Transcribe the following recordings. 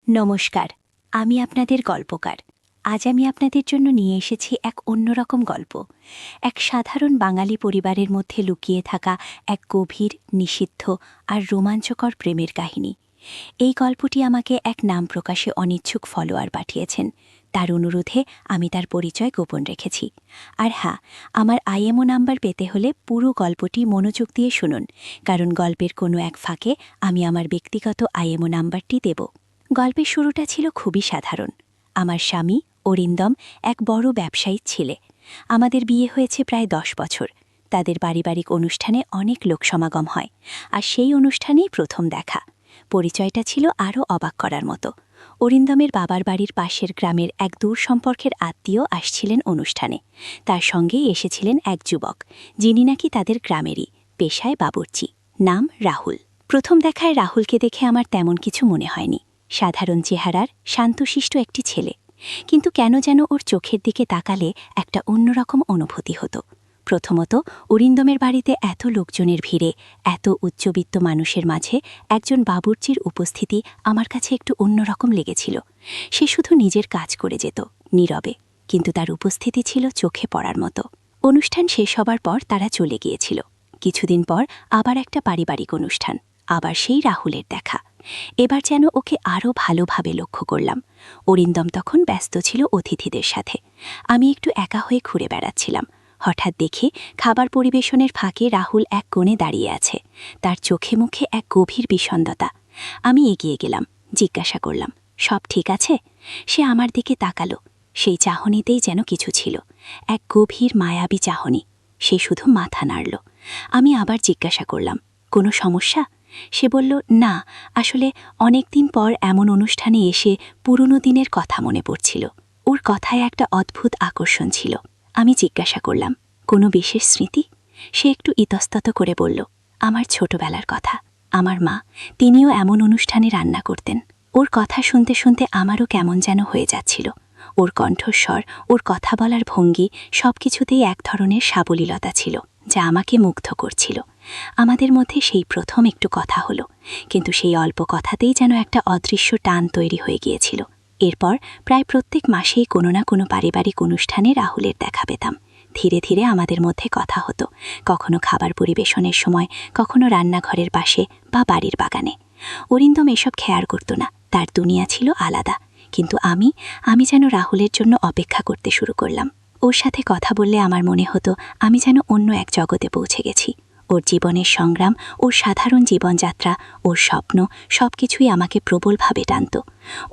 নমস্কার, আমি আপনাদের গল্পকার। আজ আমি আপনাদের জন্য নিয়ে এসেছি এক অন্যরকম গল্প। এক সাধারণ বাঙালি পরিবারের মধ্যে লুকিয়ে থাকা এক গভীর, নিষিদ্ধ আর রোমাঞ্চকর প্রেমের কাহিনী। এই গল্পটি আমাকে এক নাম প্রকাশে অনিচ্ছুক ফলোয়ার পাঠিয়েছেন। তার অনুরোধে আমি তার পরিচয় গোপন রেখেছি। আর হ্যাঁ, আমার আইএমও নাম্বার পেতে হলে পুরো গল্পটি মনোযোগ দিয়ে শুনুন, কারণ গল্পের কোনো এক ফাঁকে আমি আমার ব্যক্তিগত আইএমও নাম্বারটি দেব। গল্পের শুরুটা ছিল খুবই সাধারণ। আমার স্বামী অরিন্দম এক বড় ব্যবসায়ী ছেলে। আমাদের বিয়ে হয়েছে প্রায় 10 বছর। তাদের পারিবারিক অনুষ্ঠানে অনেক লোক সমাগম হয়, আর সেই অনুষ্ঠানেই প্রথম দেখা। পরিচয়টা ছিল আরও অবাক করার মতো। অরিন্দমের বাবার বাড়ির পাশের গ্রামের এক দূর সম্পর্কের আত্মীয় আসছিলেন অনুষ্ঠানে। তার সঙ্গেই এসেছিলেন এক যুবক, যিনি নাকি তাদের গ্রামেরই, পেশায় বাবুর্চি, নাম রাহুল। প্রথম দেখায় রাহুলকে দেখে আমার তেমন কিছু মনে হয়নি। সাধারণ চেহারার, শান্তশিষ্ট একটি ছেলে, কিন্তু কেন যেন ওর চোখের দিকে তাকালে একটা অন্যরকম অনুভূতি হতো। প্রথমত, অরিন্দমের বাড়িতে এত লোকজনের ভিড়ে, এত উচ্চবিত্ত মানুষের মাঝে একজন বাবুর্চির উপস্থিতি আমার কাছে একটু অন্যরকম লেগেছিল। সে শুধু নিজের কাজ করে যেত, নীরবে, কিন্তু তার উপস্থিতি ছিল চোখে পড়ার মতো। অনুষ্ঠান শেষ হবার পর তারা চলে গিয়েছিল। কিছুদিন পর আবার একটা পারিবারিক অনুষ্ঠান, আবার সেই রাহুলের দেখা। এবার যেন ওকে আরও ভালোভাবে লক্ষ্য করলাম। অরিন্দম তখন ব্যস্ত ছিল অতিথিদের সাথে। আমি একটু একা হয়ে ঘুরে বেড়াচ্ছিলাম। হঠাৎ দেখে খাবার পরিবেশনের ফাঁকে রাহুল এক কোণে দাঁড়িয়ে আছে। তার চোখে মুখে এক গভীর বিষণ্ণতা। আমি এগিয়ে গেলাম, জিজ্ঞাসা করলাম, সব ঠিক আছে? সে আমার দিকে তাকালো। সেই চাহনিতেই যেন কিছু ছিল, এক গভীর মায়াবী চাহনি। সে শুধু মাথা নাড়ল। আমি আবার জিজ্ঞাসা করলাম, কোনো সমস্যা? সে বলল, না, আসলে অনেকদিন পর এমন অনুষ্ঠানে এসে পুরনো দিনের কথা মনে পড়ছিল। ওর কথায় একটা অদ্ভুত আকর্ষণ ছিল। আমি জিজ্ঞাসা করলাম, কোনো বিশেষ স্মৃতি? সে একটু ইতস্তত করে বলল, আমার ছোটবেলার কথা। আমার মা, তিনিও এমন অনুষ্ঠানে রান্না করতেন। ওর কথা শুনতে শুনতে আমারও কেমন যেন হয়ে যাচ্ছিল। ওর কণ্ঠস্বর, ওর কথা বলার ভঙ্গি, সবকিছুতেই এক ধরনের সাবলীলতা ছিল, যা আমাকে মুগ্ধ করছিল। আমাদের মধ্যে সেই প্রথম একটু কথা হলো, কিন্তু সেই অল্প কথাতেই যেন একটা অদৃশ্য টান তৈরি হয়ে গিয়েছিল। এরপর প্রায় প্রত্যেক মাসেই কোনো না কোনো পারিবারিক অনুষ্ঠানে রাহুলের দেখা পেতাম। ধীরে ধীরে আমাদের মধ্যে কথা হতো, কখনো খাবার পরিবেশনের সময়, কখনো রান্নাঘরের পাশে বা বাড়ির বাগানে। অরিন্দম এসব খেয়াল করত না, তার দুনিয়া ছিল আলাদা। কিন্তু আমি যেন রাহুলের জন্য অপেক্ষা করতে শুরু করলাম। ওর সাথে কথা বললে আমার মনে হতো আমি যেন অন্য এক জগতে পৌঁছে গেছি। ওর জীবনের সংগ্রাম, ওর সাধারণ জীবনযাত্রা, ওর স্বপ্ন, সবকিছুই আমাকে প্রবলভাবে টানত।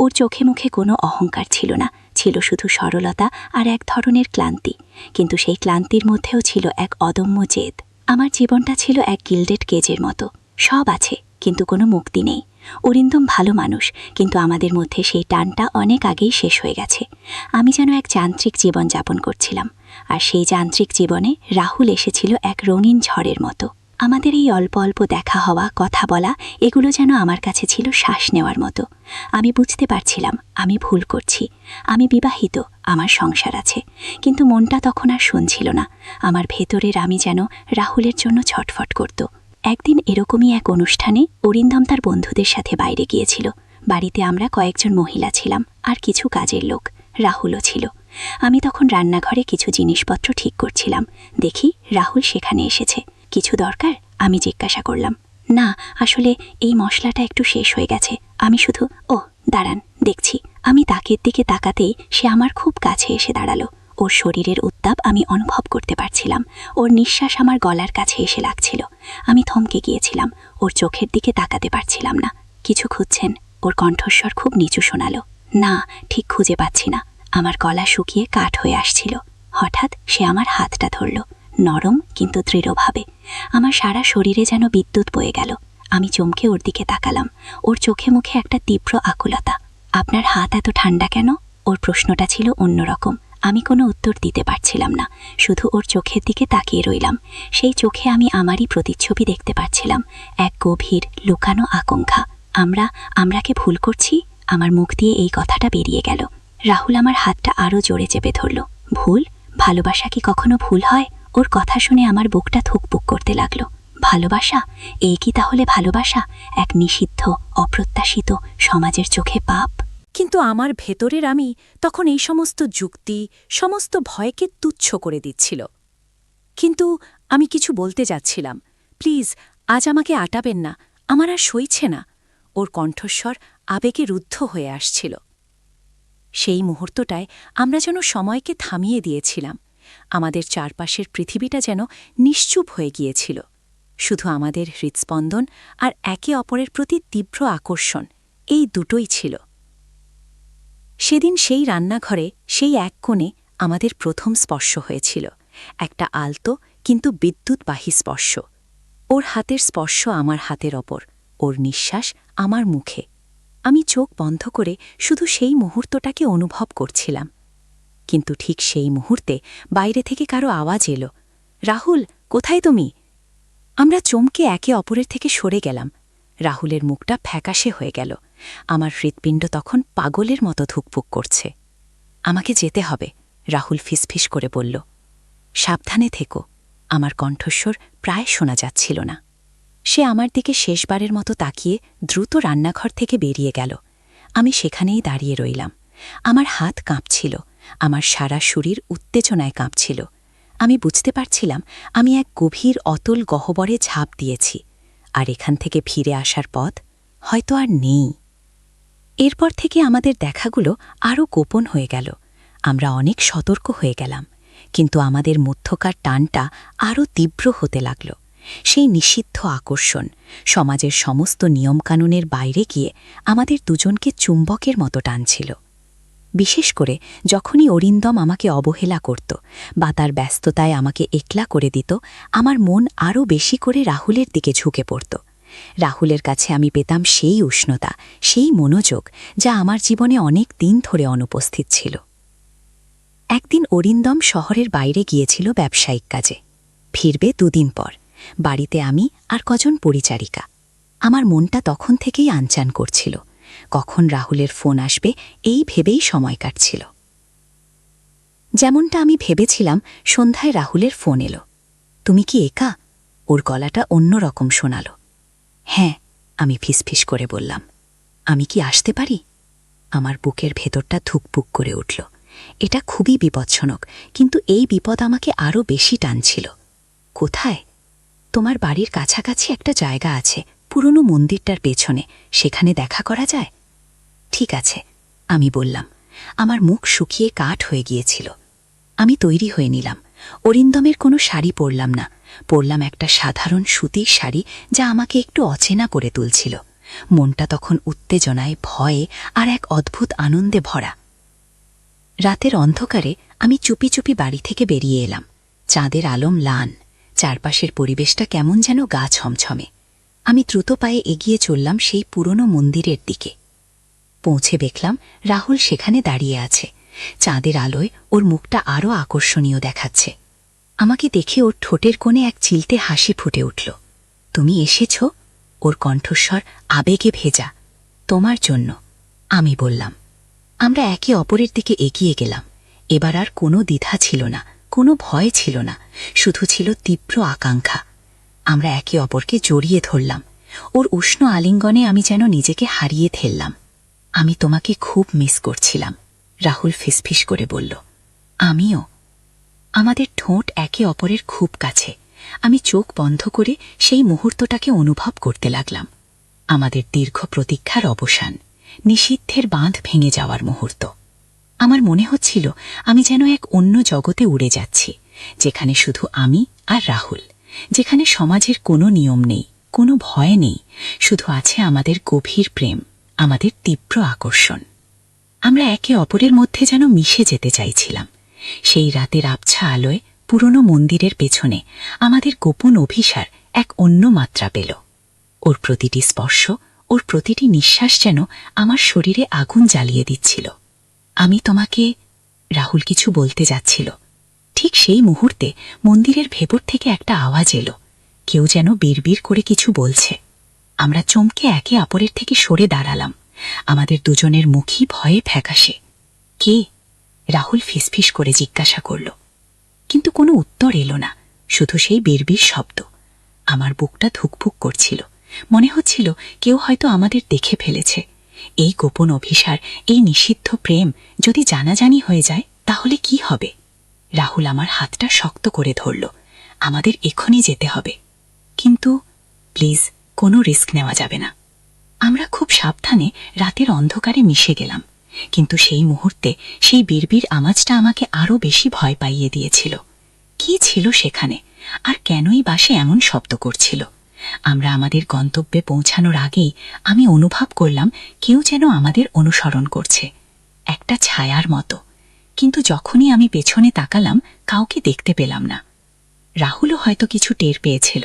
ওর চোখে মুখে কোনো অহংকার ছিল না, ছিল শুধু সরলতা আর এক ধরনের ক্লান্তি। কিন্তু সেই ক্লান্তির মধ্যেও ছিল এক অদম্য জেদ। আমার জীবনটা ছিল এক গিল্ডেড কেজের মতো, সব আছে কিন্তু কোনো মুক্তি নেই। অরিন্দম ভালো মানুষ, কিন্তু আমাদের মধ্যে সেই টানটা অনেক আগেই শেষ হয়ে গেছে। আমি যেন এক যান্ত্রিক জীবন যাপন করছিলাম, আর সেই যান্ত্রিক জীবনে রাহুল এসেছিল এক রঙিন ঝড়ের মতো। আমাদের এই অল্প অল্প দেখা হওয়া, কথা বলা, এগুলো যেন আমার কাছে ছিল শ্বাস নেওয়ার মতো। আমি বুঝতে পারছিলাম আমি ভুল করছি। আমি বিবাহিত, আমার সংসার আছে, কিন্তু মনটা তখন আর শুনছিল না। আমার ভেতরের আমি যেন রাহুলের জন্য ছটফট করত। একদিন এরকমই এক অনুষ্ঠানে অরিন্দম তার বন্ধুদের সাথে বাইরে গিয়েছিল। বাড়িতে আমরা কয়েকজন মহিলা ছিলাম আর কিছু কাজের লোক, রাহুলও ছিল। আমি তখন রান্নাঘরে কিছু জিনিসপত্র ঠিক করছিলাম। দেখি রাহুল সেখানে এসেছে। কিছু দরকার? আমি জিজ্ঞাসা করলাম। না, আসলে এই মশলাটা একটু শেষ হয়ে গেছে। আমি শুধু, ও দাঁড়ান, দেখছি। আমি তাকের দিকে তাকাতেই সে আমার খুব কাছে এসে দাঁড়ালো। ওর শরীরের উত্তাপ আমি অনুভব করতে পারছিলাম। ওর নিঃশ্বাস আমার গলার কাছে এসে লাগছিল। আমি থমকে গিয়েছিলাম, ওর চোখের দিকে তাকাতে পারছিলাম না। কিছু খুঁজছেন? ওর কণ্ঠস্বর খুব নিচু শোনালো। না, ঠিক খুঁজে পাচ্ছি না। আমার গলা শুকিয়ে কাঠ হয়ে আসছিল। হঠাৎ সে আমার হাতটা ধরল, নরম কিন্তু দৃঢ়ভাবে। আমার সারা শরীরে যেন বিদ্যুৎ বয়ে গেল। আমি চমকে ওর দিকে তাকালাম। ওর চোখে মুখে একটা তীব্র আকুলতা। আপনার হাত এত ঠান্ডা কেন? ওর প্রশ্নটা ছিল অন্যরকম। আমি কোনো উত্তর দিতে পারছিলাম না, শুধু ওর চোখের দিকে তাকিয়ে রইলাম। সেই চোখে আমি আমারই প্রতিচ্ছবি দেখতে পাচ্ছিলাম, এক গভীর লুকানো আকাঙ্ক্ষা। আমরা কি ভুল করছি? আমার মুখ দিয়ে এই কথাটা বেরিয়ে গেল। রাহুল আমার হাতটা আরও জোরে চেপে ধরল। ভুল? ভালোবাসা কি কখনো ভুল হয়? ওর কথা শুনে আমার বুকটা থুকপুক করতে লাগলো। ভালোবাসা? এই কি তাহলে ভালোবাসা? এক নিষিদ্ধ, অপ্রত্যাশিত, সমাজের চোখে পাপ। কিন্তু আমার ভেতরের আমি তখন এই সমস্ত যুক্তি, সমস্ত ভয়কে তুচ্ছ করে দিচ্ছিল। কিন্তু আমি কিছু বলতে যাচ্ছিলাম, প্লিজ আজ আমাকে আটাবেন না, আমার আর সইছে না। ওর কণ্ঠস্বর আবেগে রুদ্ধ হয়ে আসছিল। সেই মুহূর্তটায় আমরা যেন সময়কে থামিয়ে দিয়েছিলাম। আমাদের চারপাশের পৃথিবীটা যেন নিশ্চুপ হয়ে গিয়েছিল। শুধু আমাদের হৃৎস্পন্দন আর একে অপরের প্রতি তীব্র আকর্ষণ, এই দুটোই ছিল। সেদিন সেই রান্নাঘরে সেই এক কোণে আমাদের প্রথম স্পর্শ হয়েছিল, একটা আলতো কিন্তু বিদ্যুৎবাহী স্পর্শ। ওর হাতের স্পর্শ আমার হাতের ওপর, ওর নিঃশ্বাস আমার মুখে। আমি চোখ বন্ধ করে শুধু সেই মুহূর্তটাকে অনুভব করছিলাম। কিন্তু ঠিক সেই মুহূর্তে বাইরে থেকে কারো আওয়াজ এলো, রাহুল, কোথায় তুমি? আমরা চমকে একে অপরের থেকে সরে গেলাম। রাহুলের মুখটা ফ্যাকাশে হয়ে গেল। আমার হৃৎপিণ্ড তখন পাগলের মতো ধুকপুক করছে। আমাকে যেতে হবে, রাহুল ফিসফিস করে বলল। সাবধানে থেকো। আমার কণ্ঠস্বর প্রায় শোনা যাচ্ছিল না। সে আমার দিকে শেষবারের মতো তাকিয়ে দ্রুত রান্নাঘর থেকে বেরিয়ে গেল। আমি সেখানেই দাঁড়িয়ে রইলাম। আমার হাত কাঁপছিল, আমার সারা শরীর উত্তেজনায় কাঁপছিল। আমি বুঝতে পারছিলাম আমি এক গভীর অতল গহ্বরে ঝাঁপ দিয়েছি, আর এখান থেকে ফিরে আসার পথ হয়তো আর নেই। এরপর থেকে আমাদের দেখাগুলো আরও গোপন হয়ে গেল। আমরা অনেক সতর্ক হয়ে গেলাম, কিন্তু আমাদের মধ্যকার টানটা আরও তীব্র হতে লাগল। সেই নিষিদ্ধ আকর্ষণ সমাজের সমস্ত নিয়মকানুনের বাইরে গিয়ে আমাদের দুজনকে চুম্বকের মতো টানছিল। বিশেষ করে যখনই অরিন্দম আমাকে অবহেলা করত বা তার ব্যস্ততায় আমাকে একলা করে দিত, আমার মন আরও বেশি করে রাহুলের দিকে ঝুঁকে পড়ত। রাহুলের কাছে আমি পেতাম সেই উষ্ণতা, সেই মনোযোগ যা আমার জীবনে অনেক দিন ধরে অনুপস্থিত ছিল। একদিন অরিন্দম শহরের বাইরে গিয়েছিল ব্যবসায়িক কাজে। ফিরবে 2 দিন পর। বাড়িতে আমি আর কজন পরিচারিকা। আমার মনটা তখন থেকেই আনচান করছিল, কখন রাহুলের ফোন আসবে এই ভেবেই সময় কাটছিল। যেমনটা আমি ভেবেছিলাম, সন্ধ্যায় রাহুলের ফোন এলো। তুমি কি একা? ওর গলাটা অন্যরকম শোনাল। হ্যাঁ, আমি ফিসফিস করে বললাম। আমি কি আসতে পারি? আমার বুকের ভেতরটা ধুকপুক করে উঠল। এটা খুবই বিপজ্জনক, কিন্তু এই বিপদ আমাকে আরও বেশি টানছিল। কোথায়? তোমার বাড়ির কাছাকাছি একটা জায়গা আছে, পুরনো মন্দিরটার পেছনে, সেখানে দেখা করা যায়? ঠিক আছে, আমি বললাম। আমার মুখ শুকিয়ে কাঠ হয়ে গিয়েছিল। আমি তৈরি হয়ে নিলাম। অরিন্দমের কোনো শাড়ি পরলাম না, পরলাম একটা সাধারণ সুতির শাড়ি যা আমাকে একটু অচেনা করে তুলছিল। মনটা তখন উত্তেজনায়, ভয়ে আর এক অদ্ভুত আনন্দে ভরা। রাতের অন্ধকারে আমি চুপি চুপি বাড়ি থেকে বেরিয়ে এলাম। চাঁদের আলো ম্লান, চারপাশের পরিবেশটা কেমন যেন গা ছমছমে। আমি দ্রুত পায়ে এগিয়ে চললাম সেই পুরনো মন্দিরের দিকে। পৌঁছে দেখলাম রাহুল সেখানে দাঁড়িয়ে আছে। চাঁদের আলোয় ওর মুখটা আরও আকর্ষণীয় দেখাচ্ছে। আমাকে দেখে ওর ঠোঁটের কোণে এক চিলতে হাসি ফুটে উঠল। তুমি এসেছ? ওর কণ্ঠস্বর আবেগে ভেজা। তোমার জন্য, আমি বললাম। আমরা একে অপরের দিকে এগিয়ে গেলাম। এবার আর কোনো দ্বিধা ছিল না, কোনো ভয় ছিল না, শুধু ছিল তীব্র আকাঙ্ক্ষা। আমরা একে অপরকে জড়িয়ে ধরলাম। ওর উষ্ণ আলিঙ্গনে আমি যেন নিজেকে হারিয়ে ফেললাম। আমি তোমাকে খুব মিস করছিলাম, রাহুল ফিসফিস করে বলল। আমিও। আমাদের ঠোঁট একে অপরের খুব কাছে। আমি চোখ বন্ধ করে সেই মুহূর্তটাকে অনুভব করতে লাগলাম। আমাদের দীর্ঘ প্রতীক্ষার অবসান, নিষিদ্ধের বাঁধ ভেঙে যাওয়ার মুহূর্ত। আমার মনে হচ্ছিল আমি যেন এক অন্য জগতে উড়ে যাচ্ছি, যেখানে শুধু আমি আর রাহুল, যেখানে সমাজের কোনো নিয়ম নেই, কোনো ভয় নেই, শুধু আছে আমাদের গভীর প্রেম, আমাদের তীব্র আকর্ষণ। আমরা একে অপরের মধ্যে যেন মিশে যেতে চাইছিলাম। সেই রাতের আবছা আলোয় পুরনো মন্দিরের পেছনে আমাদের গোপন অভিসার এক অন্য মাত্রা পেল। ওর প্রতিটি স্পর্শ, ওর প্রতিটি নিঃশ্বাস যেন আমার শরীরে আগুন জ্বালিয়ে দিচ্ছিল। আমি তোমাকে, রাহুল কিছু বলতে যাচ্ছিল। ঠিক সেই মুহূর্তে মন্দিরের ভেতর থেকে একটা আওয়াজ এলো। কেউ যেন বিড়বিড় করে কিছু বলছে। আমরা চমকে একে অপরের থেকে সরে দাঁড়ালাম। আমাদের দুজনের মুখই ভয়ে ফ্যাকাশে। কে? রাহুল ফিসফিস করে জিজ্ঞাসা করল। কিন্তু কোনো উত্তর এলো না, শুধু সেই বিড়বিড় শব্দ। আমার বুকটা ধুকপুক করছিল। মনে হচ্ছিল কেউ হয়তো আমাদের দেখে ফেলেছে। এই গোপন অভিসার, এই নিষিদ্ধ প্রেম যদি জানাজানি হয়ে যায় তাহলে কি হবে? রাহুল আমার হাতটা শক্ত করে ধরল। আমাদের এখনই যেতে হবে। কিন্তু প্লিজ, কোনো রিস্ক নেওয়া যাবে না। আমরা খুব সাবধানে রাতের অন্ধকারে মিশে গেলাম, কিন্তু সেই মুহূর্তে সেই বিড়বিড় আওয়াজটা আমাকে আরো বেশি ভয় পাইয়ে দিয়েছিল। কি ছিল সেখানে, আর কেনই বাসে এমন শব্দ করছিল? আমরা আমাদের গন্তব্যে পৌঁছানোর আগেই আমি অনুভব করলাম কেউ যেন আমাদের অনুসরণ করছে, একটা ছায়ার মতো। কিন্তু যখনই আমি পেছনে তাকালাম, কাউকে দেখতে পেলাম না। রাহুলও হয়তো কিছু টের পেয়েছিল।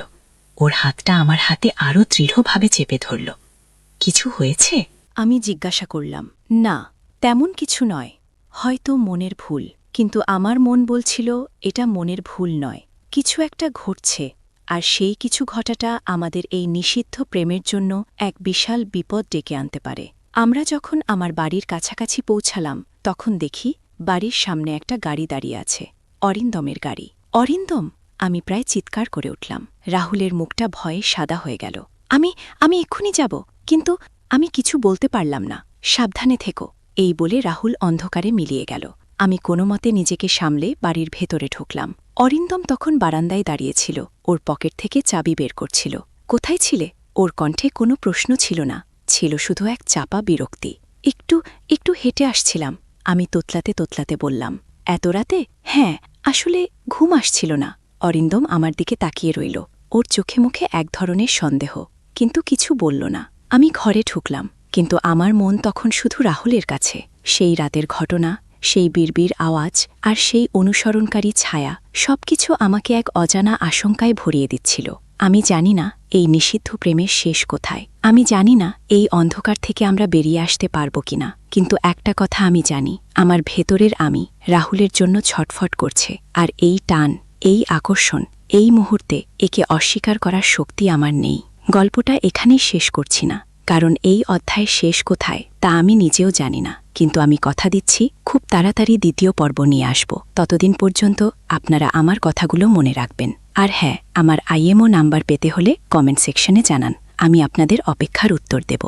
ওর হাতটা আমার হাতে আরো দৃঢ়ভাবে চেপে ধরল। কিছু হয়েছে? আমি জিজ্ঞাসা করলাম। না, তেমন কিছু নয়, হয়তো মনের ভুল। কিন্তু আমার মন বলছিল এটা মনের ভুল নয়, কিছু একটা ঘটছে, আর সেই কিছু ঘটাটা আমাদের এই নিষিদ্ধ প্রেমের জন্য এক বিশাল বিপদ ডেকে আনতে পারে। আমরা যখন আমার বাড়ির কাছাকাছি পৌঁছালাম, তখন দেখি বাড়ির সামনে একটা গাড়ি দাঁড়িয়ে আছে, অরিন্দমের গাড়ি। অরিন্দম! আমি প্রায় চিৎকার করে উঠলাম। রাহুলের মুখটা ভয়ে সাদা হয়ে গেল। আমি এক্ষুনি যাব, কিন্তু আমি কিছু বলতে পারলাম না। সাবধানে থেকো, এই বলে রাহুল অন্ধকারে মিলিয়ে গেল। আমি কোনো মতে নিজেকে সামলে বাড়ির ভেতরে ঢুকলাম। অরিন্দম তখন বারান্দায় দাঁড়িয়েছিল, ওর পকেট থেকে চাবি বের করছিল। কোথায় ছিলে? ওর কণ্ঠে কোনো প্রশ্ন ছিল না, ছিল শুধু এক চাপা বিরক্তি। একটু হেঁটে আসছিলাম, আমি তোতলাতে তোতলাতে বললাম। এত রাতে? হ্যাঁ, আসলে ঘুম আসছিল না। অরিন্দম আমার দিকে তাকিয়ে রইল, ওর চোখে মুখে এক ধরনের সন্দেহ, কিন্তু কিছু বলল না। আমি ঘরে ঢুকলাম, কিন্তু আমার মন তখন শুধু রাহুলের কাছে। সেই রাতের ঘটনা, সেই বিড়বিড় আওয়াজ, আর সেই অনুসরণকারী ছায়া, সবকিছু আমাকে এক অজানা আশঙ্কায় ভরিয়ে দিচ্ছিল। আমি জানি না এই নিষিদ্ধ প্রেমের শেষ কোথায়। আমি জানি না এই অন্ধকার থেকে আমরা বেরিয়ে আসতে পারব কিনা, কিন্তু একটা কথা আমি জানি, আমার ভেতরের আমি রাহুলের জন্য ছটফট করছে। আর এই টান, এই আকর্ষণ, এই মুহূর্তে একে অস্বীকার করার শক্তি আমার নেই। গল্পটা এখানেই শেষ করছি না, কারণ এই অধ্যায়ের শেষ কোথায় তা আমি নিজেও জানি না। কিন্তু আমি কথা দিচ্ছি, খুব তাড়াতাড়ি দ্বিতীয় পর্ব নিয়ে আসব। ততদিন পর্যন্ত আপনারা আমার কথাগুলো মনে রাখবেন। আর হ্যাঁ, আমার IMO নাম্বার পেতে হলে কমেন্ট সেকশনে জানান, আমি আপনাদের অপেক্ষার উত্তর দেব।